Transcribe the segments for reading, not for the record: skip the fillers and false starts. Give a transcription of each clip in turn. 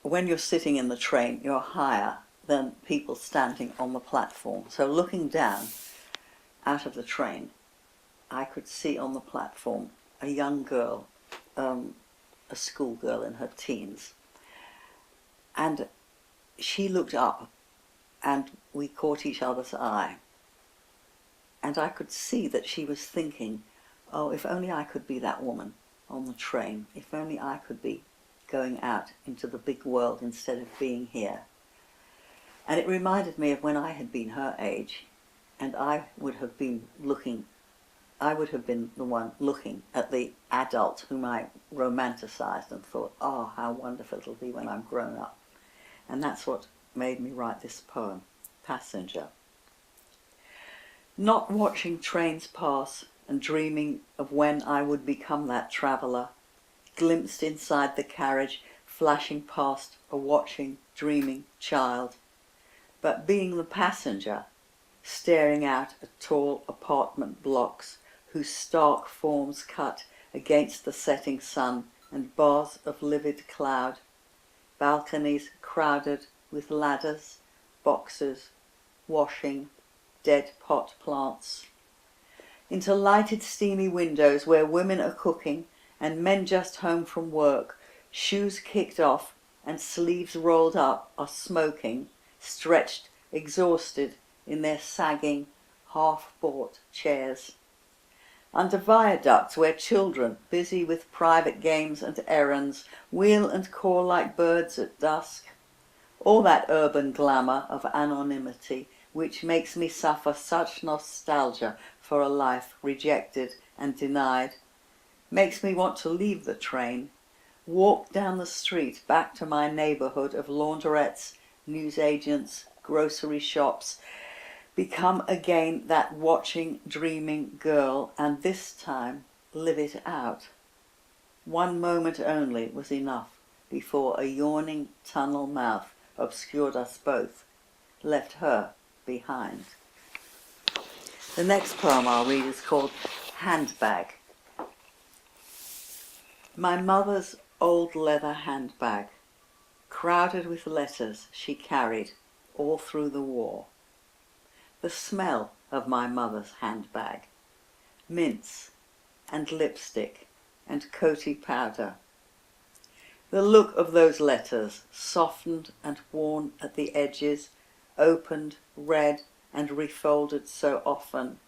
when you're sitting in the train, you're higher than people standing on the platform. So looking down out of the train, I could see on the platform a young girl, a schoolgirl in her teens. And she looked up and we caught each other's eye. And I could see that she was thinking, oh, if only I could be that woman on the train. If only I could be going out into the big world instead of being here. And it reminded me of when I had been her age, and I would have been the one looking at the adult whom I romanticized and thought, oh, how wonderful it'll be when I'm grown up. And that's what made me write this poem, Passenger. Not watching trains pass and dreaming of when I would become that traveller, glimpsed inside the carriage, flashing past a watching, dreaming child, but being the passenger, staring out at tall apartment blocks whose stark forms cut against the setting sun and bars of livid cloud, balconies crowded with ladders, boxes, washing, dead pot plants, into lighted steamy windows where women are cooking and men just home from work, shoes kicked off and sleeves rolled up, are smoking, stretched, exhausted in their sagging, half-bought chairs. Under viaducts where children, busy with private games and errands, wheel and call like birds at dusk. All that urban glamour of anonymity which makes me suffer such nostalgia for a life rejected and denied, makes me want to leave the train, walk down the street back to my neighbourhood of laundrettes, newsagents, grocery shops, become again that watching, dreaming girl, and this time live it out. One moment only was enough before a yawning tunnel mouth obscured us both, left her behind. The next poem I'll read is called Handbag. My mother's old leather handbag, crowded with letters she carried all through the war. The smell of my mother's handbag, mints and lipstick and coty powder. The look of those letters, softened and worn at the edges, opened, read and refolded so often.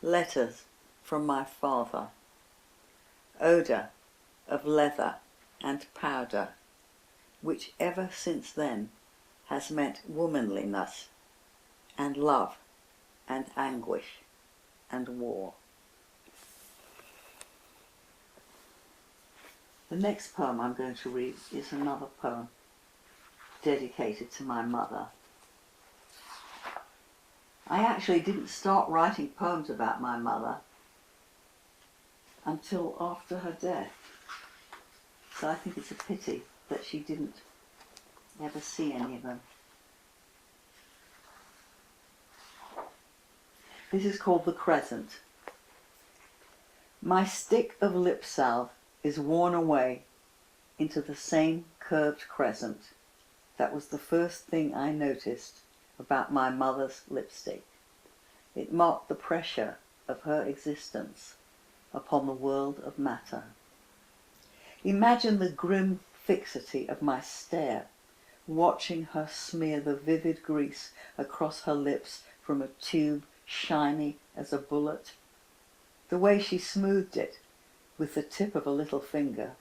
Letters from my father. Odour of leather and powder, which ever since then has meant womanliness and love and anguish and war. The next poem I'm going to read is another poem dedicated to my mother. I actually didn't start writing poems about my mother until after her death. So I think it's a pity that she didn't ever see any of them. This is called The Crescent. My stick of lip salve is worn away into the same curved crescent that was the first thing I noticed about my mother's lipstick. It marked the pressure of her existence upon the world of matter. Imagine the grim fixity of my stare, watching her smear the vivid grease across her lips from a tube shiny as a bullet. The way she smoothed it with the tip of a little finger.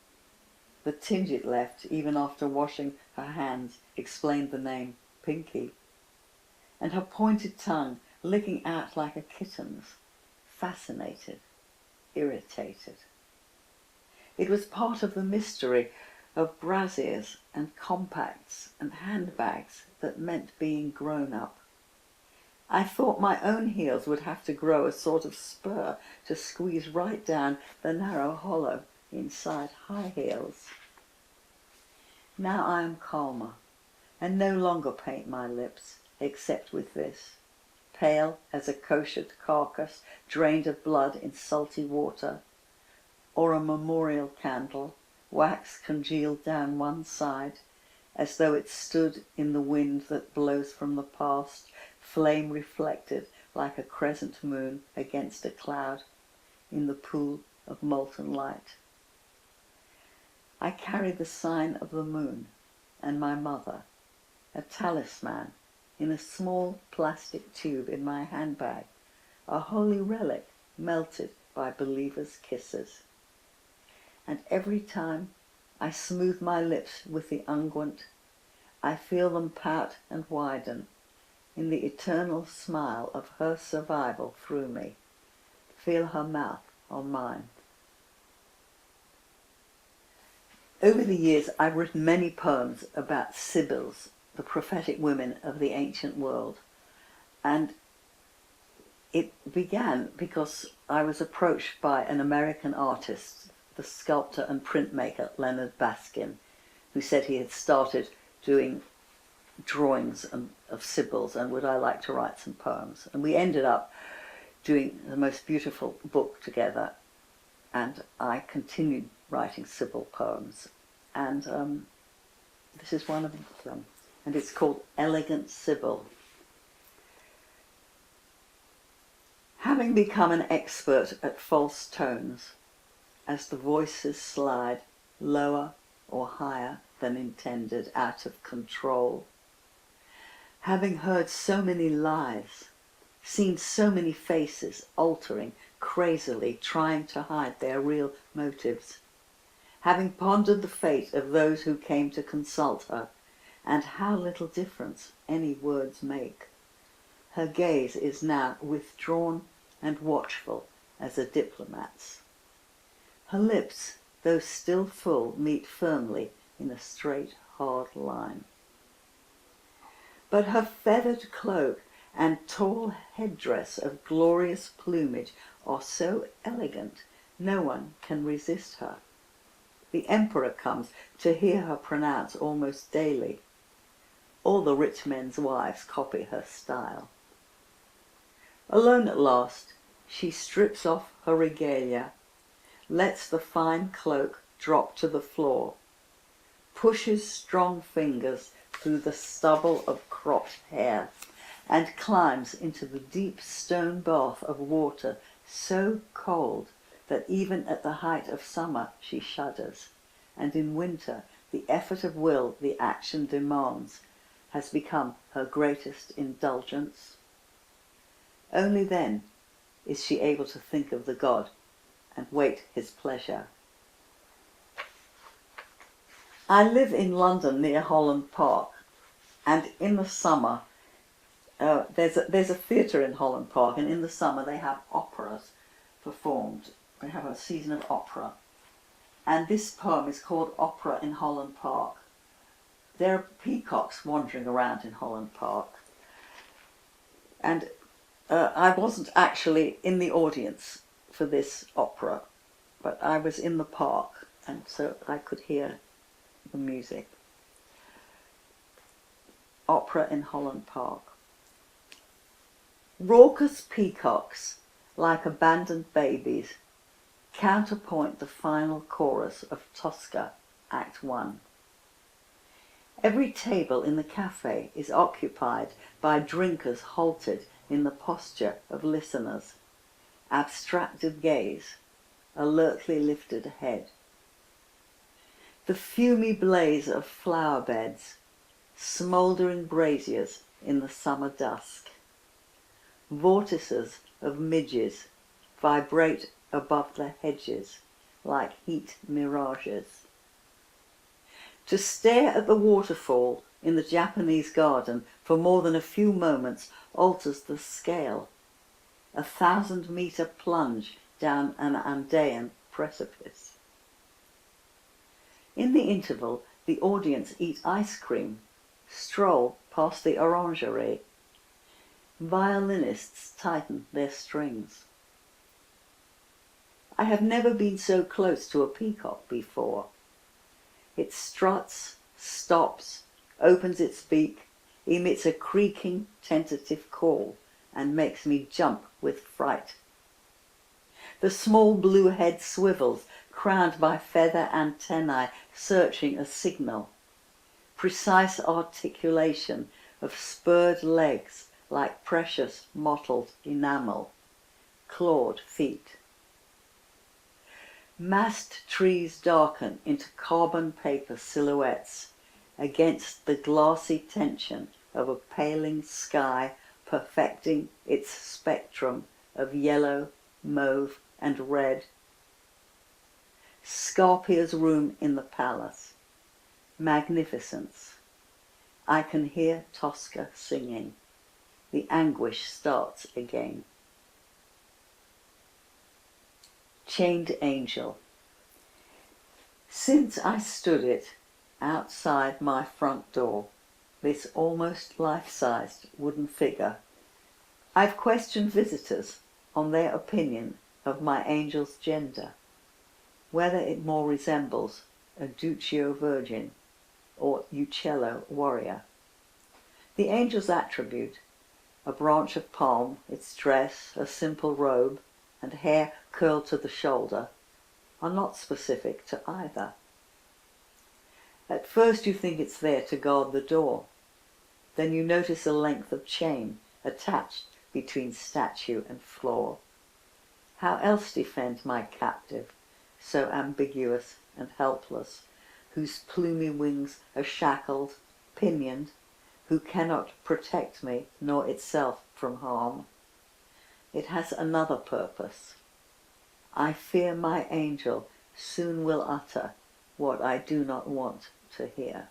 The tinge it left, even after washing her hands, explained the name Pinky. And her pointed tongue licking out like a kitten's, fascinated, irritated. It was part of the mystery of brassiers and compacts and handbags that meant being grown up. I thought my own heels would have to grow a sort of spur to squeeze right down the narrow hollow inside high heels. Now I am calmer and no longer paint my lips, except with this, pale as a koshered carcass drained of blood in salty water, or a memorial candle, wax congealed down one side, as though it stood in the wind that blows from the past, flame reflected like a crescent moon against a cloud in the pool of molten light. I carry the sign of the moon and my mother, a talisman in a small plastic tube in my handbag, a holy relic melted by believers' kisses. And every time I smooth my lips with the unguent, I feel them pout and widen in the eternal smile of her survival through me. Feel her mouth on mine. Over the years, I've written many poems about Sybil's, the prophetic women of the ancient world. And it began because I was approached by an American artist, the sculptor and printmaker Leonard Baskin, who said he had started doing drawings of Sybil's and would I like to write some poems. And we ended up doing the most beautiful book together, and I continued writing Sybil poems. And this is one of them, and it's called Elegant Sybil. Having become an expert at false tones, as the voices slide lower or higher than intended, out of control, having heard so many lies, seen so many faces altering crazily, trying to hide their real motives, having pondered the fate of those who came to consult her, and how little difference any words make, her gaze is now withdrawn and watchful as a diplomat's. Her lips, though still full, meet firmly in a straight, hard line. But her feathered cloak and tall headdress of glorious plumage are so elegant, no one can resist her. The emperor comes to hear her pronounce almost daily. All the rich men's wives copy her style. Alone at last, she strips off her regalia, lets the fine cloak drop to the floor, pushes strong fingers through the stubble of cropped hair, and climbs into the deep stone bath of water so cold that even at the height of summer she shudders, and in winter the effort of will the action demands has become her greatest indulgence. Only then is she able to think of the god and wait his pleasure. I live in London near Holland Park, and in the summer there's a theatre in Holland Park, and in the summer they have operas performed. They have a season of opera, and this poem is called Opera in Holland Park. There are peacocks wandering around in Holland Park, and I wasn't actually in the audience for this opera, but I was in the park, and so I could hear the music. Opera in Holland Park. Raucous peacocks, like abandoned babies, counterpoint the final chorus of Tosca, Act 1. Every table in the cafe is occupied by drinkers halted in the posture of listeners, abstracted gaze, alertly lifted head. The fumy blaze of flower beds, smouldering braziers in the summer dusk. Vortices of midges vibrate above the hedges like heat mirages. To stare at the waterfall in the Japanese garden for more than a few moments alters the scale. 1,000-meter plunge down an Andean precipice. In the interval, the audience eat ice cream, stroll past the orangerie. Violinists tighten their strings. I have never been so close to a peacock before. It struts, stops, opens its beak, emits a creaking, tentative call, and makes me jump with fright. The small blue head swivels, crowned by feather antennae searching a signal. precise articulation of spurred legs like precious mottled enamel, clawed feet. Massed trees darken into carbon paper silhouettes against the glassy tension of a paling sky perfecting its spectrum of yellow, mauve and red. Scarpia's room in the palace. Magnificence. I can hear Tosca singing. The anguish starts again. Chained Angel. Since I stood it outside my front door, this almost life-sized wooden figure, I've questioned visitors on their opinion of my angel's gender, whether it more resembles a Duccio Virgin or Uccello warrior. The angel's attribute, a branch of palm, its dress, a simple robe, and hair curled to the shoulder, are not specific to either. At first you think it's there to guard the door. Then you notice a length of chain attached between statue and floor. How else defend my captive, so ambiguous and helpless, whose plumy wings are shackled, pinioned, who cannot protect me nor itself from harm? It has another purpose. I fear my angel soon will utter what I do not want to hear.